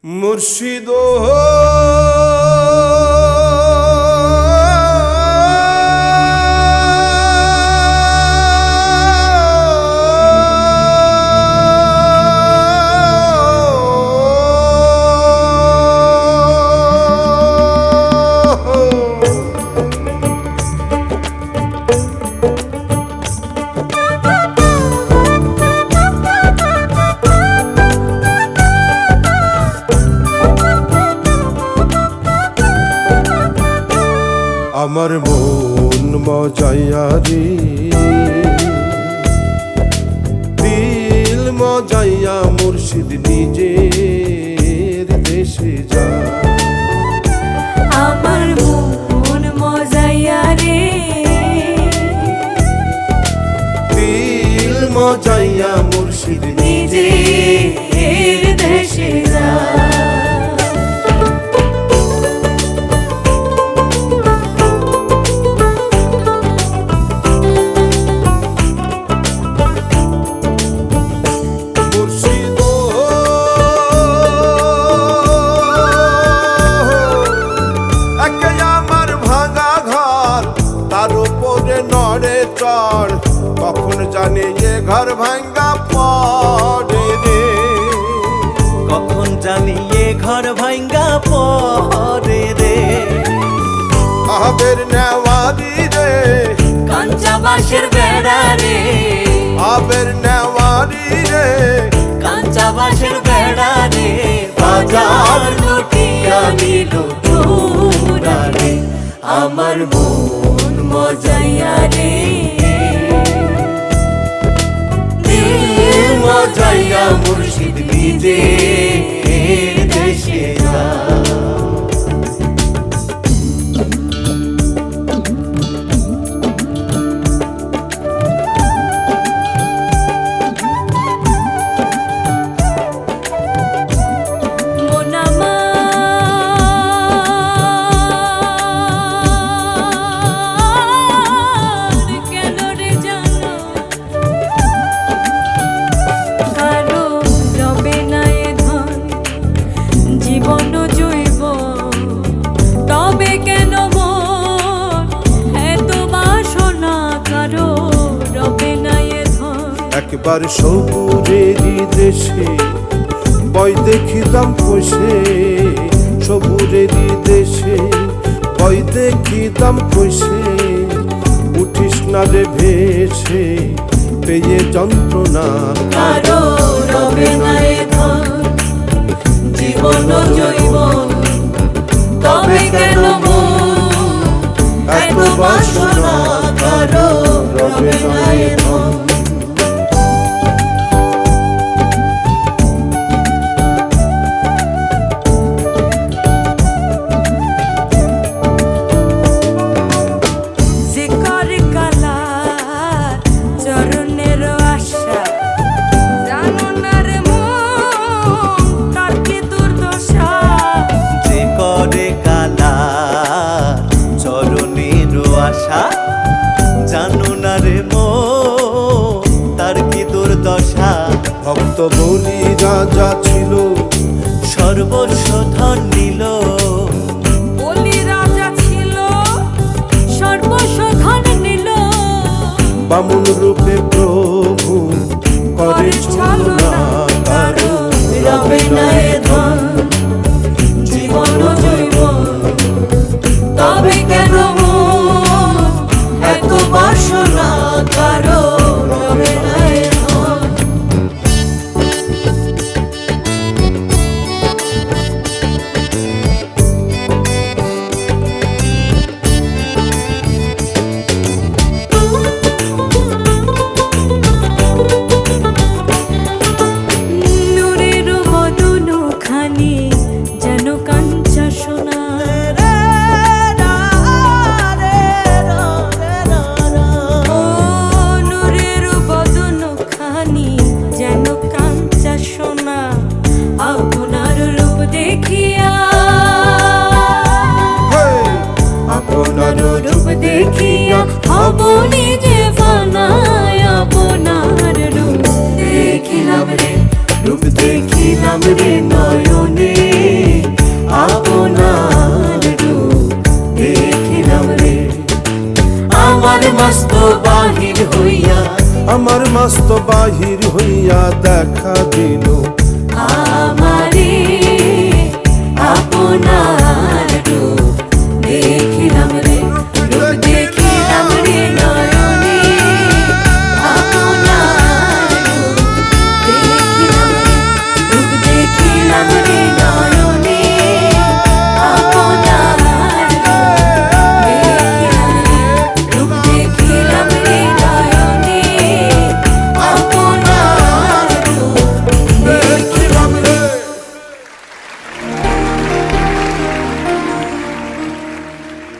মুর্শিদ আমার মন মজাইয়া রে, দিল মজাইয়া মুর্শিদ নিজের দেশে যা। আমার মন মজাইয়া রে, দিল মজাইয়া মুর্শিদ নিজের দেশে যা। কখন জানি এ ঘর ভাঙ্গা পড়ে রে, কখন জানি এ ঘর ভাঙ্গা পড়ে রে। আবের নেওয়ারি রে, কাঞ্চা বাঁশের বেড়া রে, আবের নেওয়ারি রে, কাঞ্চা বাঁশের বেড়া রে, বাজার লুটিয়া নিল তোরা রে। আমার মন মজাইয়া রে, দিল মজাইয়া মুর্শিদ নিজের দেশে যা। একবার সবুরেরই দেশে বই দেখিতাম কষে, সবুরেরই দেশে বই দেখিতাম কষে। উঠিস না রে ভেসে পেয়ে যন্ত্রণা, কারো রবে না এ ধন, জীবন জৈবন, তবে কেন এত বাসনা? কারো রবে না এ ধন। জানো না রে মো তার কি দুর্দশা। ভক্ত বলি রাজা ছিল, সর্বস্ব ধন নিল। বলি রাজা ছিল, সর্বস্ব ধন নিল। বামুন রূপে প্রভু করে ছলনা, কারো রবে না এ ধন, জীবন জৈবন, তবে কেন এত বাসনা? কারো রবে না এ ধন। নূরের বদন খানি বাহির হইয়া দেখা দিল আমারে আপনার